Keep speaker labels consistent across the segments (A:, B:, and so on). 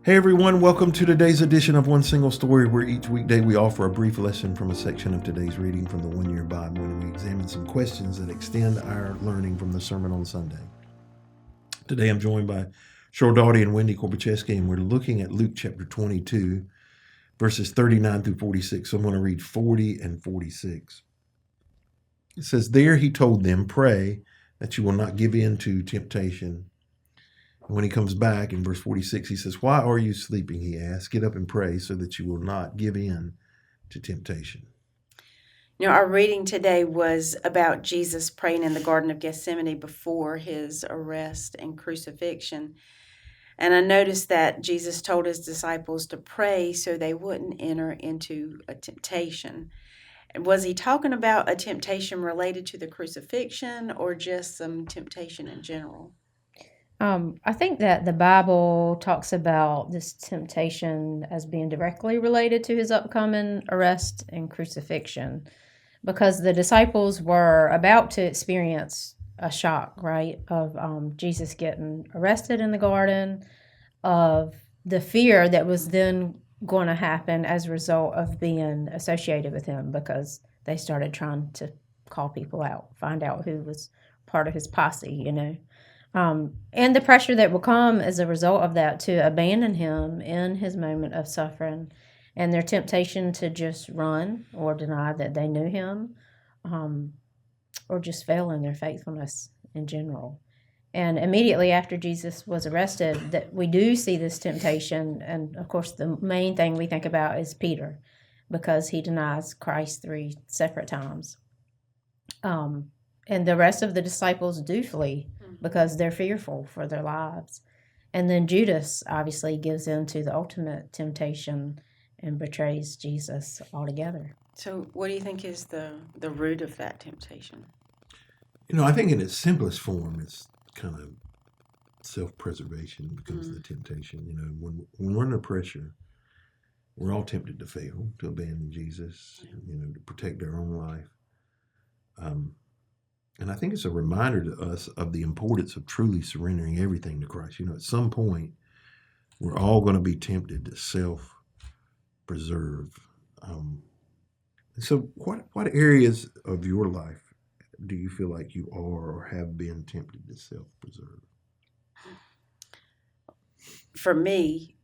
A: Hey everyone, welcome to today's edition of One Single Story, where each weekday we offer a brief lesson from a section of today's reading from the One Year Bible, and we examine some questions that extend our learning from the sermon on Sunday. Today I'm joined by Sheryl Daughety and Wendy Korbusieski, and we're looking at Luke chapter 22, verses 39 through 46. So I'm going to read 40 and 46. It says, "There he told them, 'Pray that you will not give in to temptation.' When he comes back in verse 46, he says, 'Why are you sleeping?' he asks. 'Get up and pray so that you will not give in to temptation.'"
B: Our reading today was about Jesus praying in the Garden of Gethsemane before his arrest and crucifixion. And I noticed that Jesus told his disciples to pray so they wouldn't enter into a temptation. Was he talking about a temptation related to the crucifixion or just some temptation in general?
C: I think that the Bible talks about this temptation as being directly related to his upcoming arrest and crucifixion, because the disciples were about to experience a shock, right, of Jesus getting arrested in the garden, of the fear that was then going to happen as a result of being associated with him, because they started trying to call people out, find out who was part of his posse. And the pressure that will come as a result of that to abandon him in his moment of suffering, and their temptation to just run or deny that they knew him, or just fail in their faithfulness in general. And immediately after Jesus was arrested, that we do see this temptation. And of course, the main thing we think about is Peter, because he denies Christ 3 separate times. And the rest of the disciples do flee because they're fearful for their lives. And then Judas obviously gives in to the ultimate temptation and betrays Jesus altogether.
B: So what do you think is the root of that temptation?
A: I think in its simplest form, it's kind of self-preservation becomes the temptation. When we're under pressure, we're all tempted to fail, to abandon Jesus, to protect our own life. And I think it's a reminder to us of the importance of truly surrendering everything to Christ. At some point, we're all going to be tempted to self-preserve. So what areas of your life do you feel like you are or have been tempted to self-preserve?
B: For me,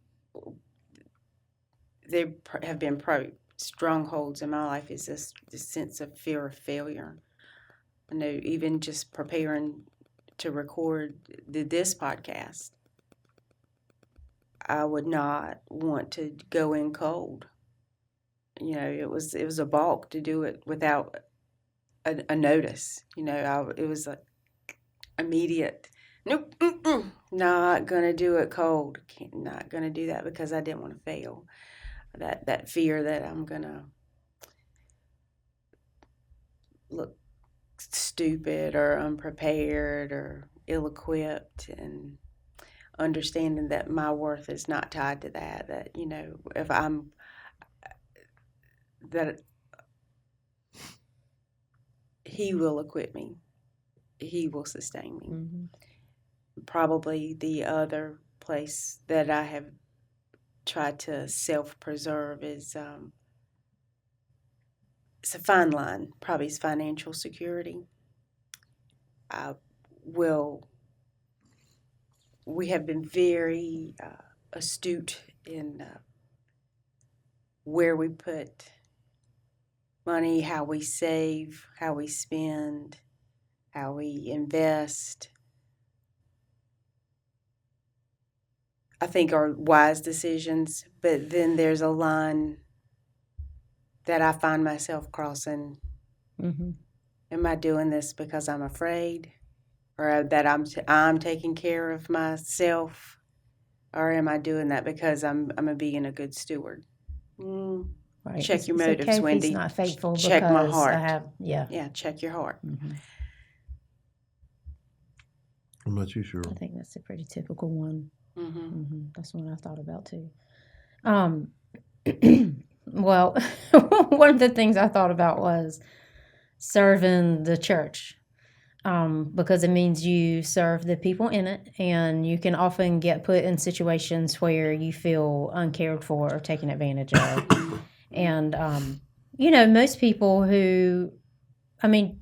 B: there have been strongholds in my life is this sense of fear of failure. I know even just preparing to record this podcast, I would not want to go in cold. It was a balk to do it without a notice. It was like immediate. Nope, not gonna do it cold. Not gonna do that because I didn't want to fail. That fear that I'm gonna look stupid or unprepared or ill-equipped, and understanding that my worth is not tied to that if that he will equip me, he will sustain me. Probably the other place that I have tried to self-preserve is it's a fine line, probably is financial security. We have been very astute in where we put money, how we save, how we spend, how we invest. I think are wise decisions, but then there's a line that I find myself crossing. Am I doing this because I'm afraid, or that I'm taking care of myself, or am I doing that because I'm being a good steward?
C: Right.
B: Check your
C: It's
B: motives,
C: okay if
B: Wendy.
C: he's not faithful.
B: Check my
C: because
B: heart.
C: Yeah,
B: check your heart.
A: What about you, Sheryl?
C: I think that's a pretty typical one. That's one I thought about too. Well, one of the things I thought about was serving the church. because it means you serve the people in it, and you can often get put in situations where you feel uncared for or taken advantage of. And, most people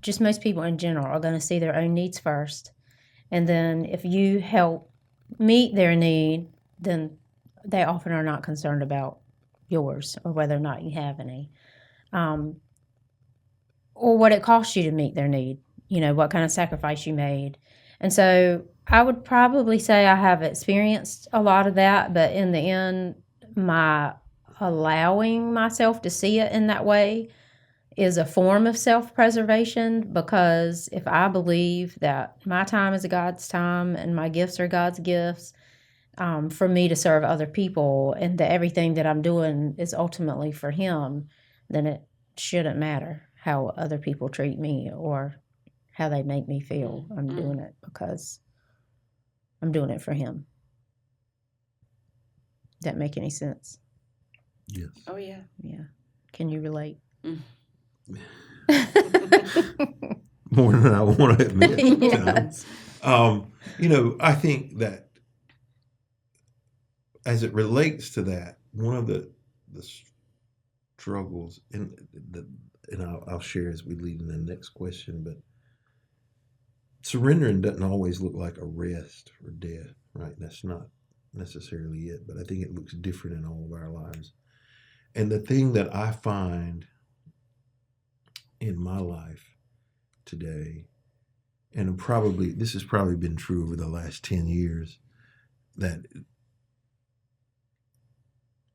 C: just most people in general are going to see their own needs first. And then if you help meet their need, then they often are not concerned about yours or whether or not you have any. Or what it costs you to meet their need, what kind of sacrifice you made. And so I would probably say I have experienced a lot of that, but in the end, my allowing myself to see it in that way is a form of self-preservation, because if I believe that my time is God's time and my gifts are God's gifts, for me to serve other people, and that everything that I'm doing is ultimately for Him, then it shouldn't matter how other people treat me or how they make me feel. I'm doing it because I'm doing it for Him. Does that make any sense?
A: Yes.
B: Oh, yeah.
C: Yeah. Can you relate?
A: More than I want to admit.
C: Yes.
A: I think that as it relates to that, one of the struggles, and I'll share as we lead in the next question, but surrendering doesn't always look like arrest or death, right? That's not necessarily it, but I think it looks different in all of our lives. And the thing that I find in my life today, and this has probably been true over the last 10 years, that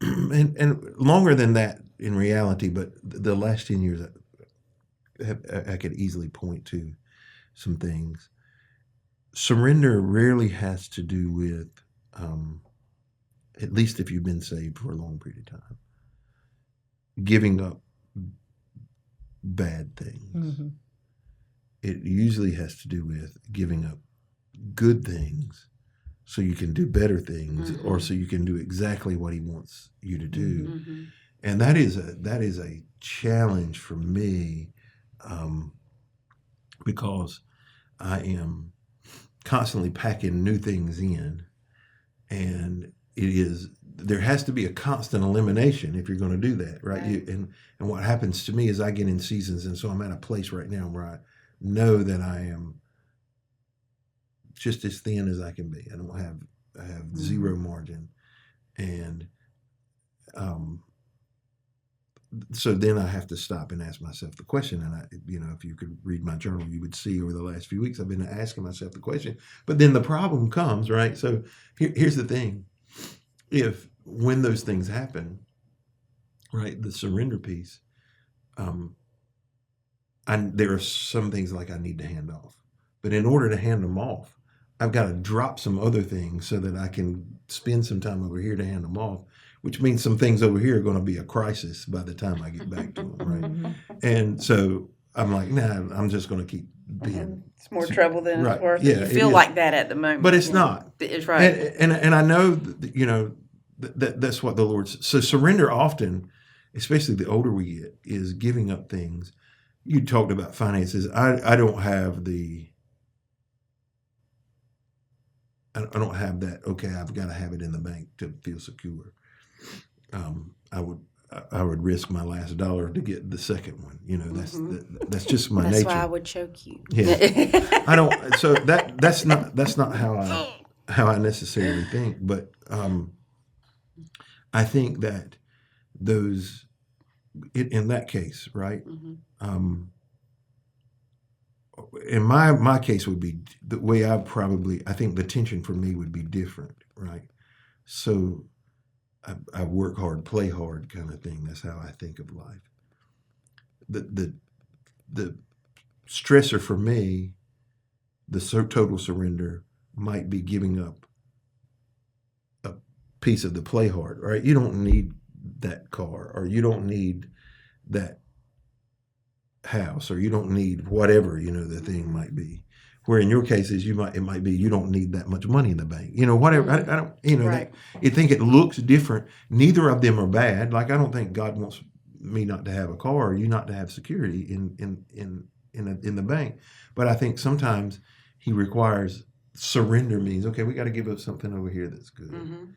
A: and longer than that in reality, but the last 10 years I could easily point to some things. Surrender rarely has to do with, at least if you've been saved for a long period of time, giving up bad things.
C: Mm-hmm.
A: It usually has to do with giving up good things so you can do better things, or so you can do exactly what He wants you to do.
B: Mm-hmm.
A: And that is a challenge for me, because I am constantly packing new things in, and there has to be a constant elimination if you're going to do that, right? And what happens to me is I get in seasons, and so I'm at a place right now where I know that I am just as thin as I can be. I have zero margin, and so then I have to stop and ask myself the question. And if you could read my journal, you would see over the last few weeks I've been asking myself the question. But then the problem comes, right? So here's the thing: when those things happen, right, the surrender piece, there are some things like I need to hand off, but in order to hand them off, I've got to drop some other things so that I can spend some time over here to hand them off, which means some things over here are going to be a crisis by the time I get back to them, right? And so I'm like, nah, I'm just going to keep being.
B: It's more trouble than it's worth.
A: Yeah,
B: you feel like that at the moment.
A: But it's not.
B: It's right.
A: And I know that that's what the Lord says. So surrender often, especially the older we get, is giving up things. You talked about finances. I don't have that, okay, I've got to have it in the bank to feel secure. I would risk my last dollar to get the second one. That's just my nature.
B: That's why I would choke you.
A: Yeah. I don't. So that's not how I necessarily think. But I think that in that case, right? In my case would be the way I think the tension for me would be different, right? So I work hard, play hard kind of thing. That's how I think of life. The stressor for me, the total surrender, might be giving up a piece of the play hard, right? You don't need that car, or you don't need that house, or you don't need whatever, the thing might be. Where in your cases, it might be you don't need that much money in the bank, whatever. I don't,
B: Right.
A: You think it looks different. Neither of them are bad. Like, I don't think God wants me not to have a car or you not to have security in in the bank. But I think sometimes he requires surrender means, okay, we got to give up something over here that's good,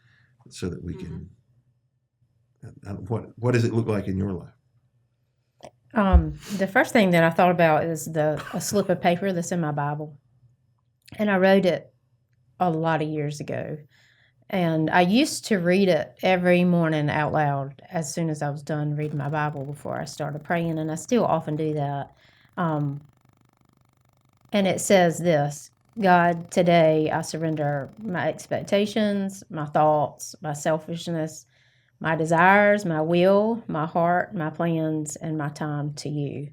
A: so that we can. What does it look like in your life?
C: The first thing that I thought about is a slip of paper that's in my Bible, and I wrote it a lot of years ago. And I used to read it every morning out loud as soon as I was done reading my Bible before I started praying, and I still often do that. And it says this: God, today I surrender my expectations, my thoughts, my selfishness, my desires, my will, my heart, my plans, and my time to you.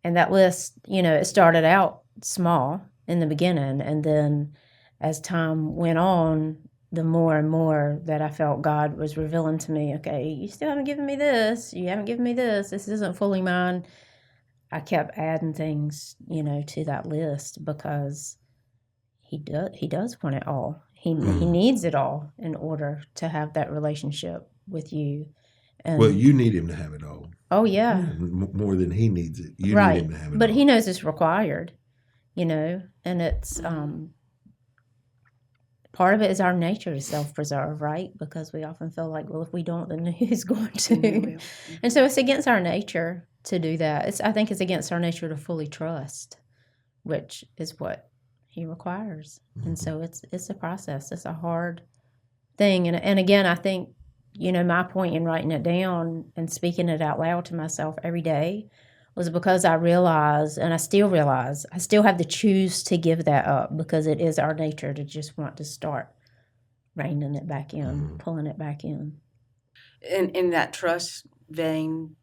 C: And that list, it started out small in the beginning, and then as time went on, the more and more that I felt God was revealing to me, okay, you still haven't given me this, you haven't given me this isn't fully mine. I kept adding things, to that list, because he does want it all. He needs it all in order to have that relationship with you. And,
A: well, you need him to have it all.
C: Oh, yeah.
A: More than he needs it. You
C: right.
A: need him to have it
C: but
A: all.
C: He knows it's required, and it's part of it is our nature to self-preserve, right? Because we often feel like, well, if we don't, then who's going to? And so it's against our nature to do that. I think it's against our nature to fully trust, which is what he requires. And so it's a process. It's a hard thing. And again, I think, my point in writing it down and speaking it out loud to myself every day was because I realize, and I still realize, I still have to choose to give that up, because it is our nature to just want to start reining it back in, pulling it back in.
B: In that trust vein,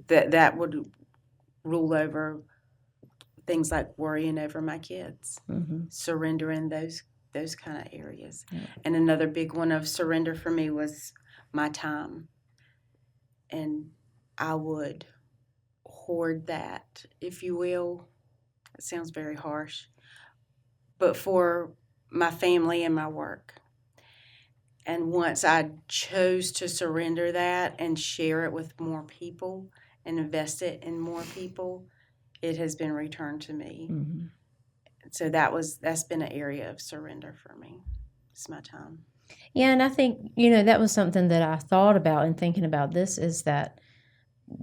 B: that would rule over things like worrying over my kids, surrendering those kind of areas. Yeah. And another big one of surrender for me was my time. And I would hoard that, if you will. It sounds very harsh, but for my family and my work. And once I chose to surrender that and share it with more people and invest it in more people, it has been returned to me. So that's been an area of surrender for me. It's my time.
C: Yeah, and I think, that was something that I thought about in thinking about this, is that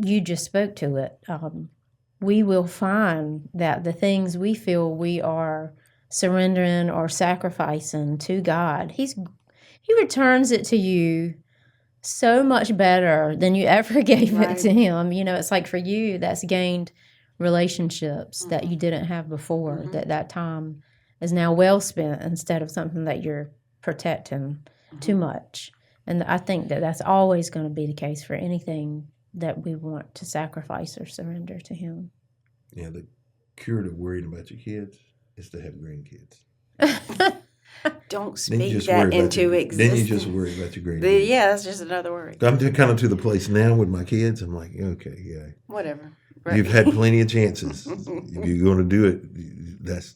C: you just spoke to it. We will find that the things we feel we are surrendering or sacrificing to God, He returns it to you so much better than you ever gave it to Him. It's like for you, that's gained relationships that you didn't have before, that time is now well spent instead of something that you're protecting too much. And I think that that's always going to be the case for anything that we want to sacrifice or surrender to Him.
A: Yeah, the cure to worrying about your kids is to have grandkids.
B: Don't speak that into existence.
A: Then you just worry about your grandkids.
B: Yeah, that's just another worry.
A: I'm kind of to the place now with my kids. I'm like, okay, yeah.
B: Whatever. Right.
A: You've had plenty of chances. If you're going to do it, that's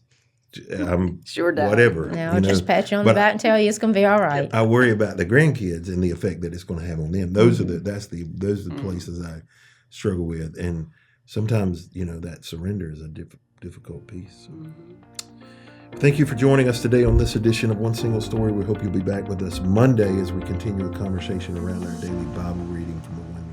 B: sure does.
A: Whatever.
C: No, just pat you on the back and tell you it's going to be all right.
A: I worry about the grandkids and the effect that it's going to have on them. Those are the places I struggle with, and sometimes that surrender is a difficult piece. So. Thank you for joining us today on this edition of One Single Story. We hope you'll be back with us Monday as we continue a conversation around our daily Bible reading from the 1 year.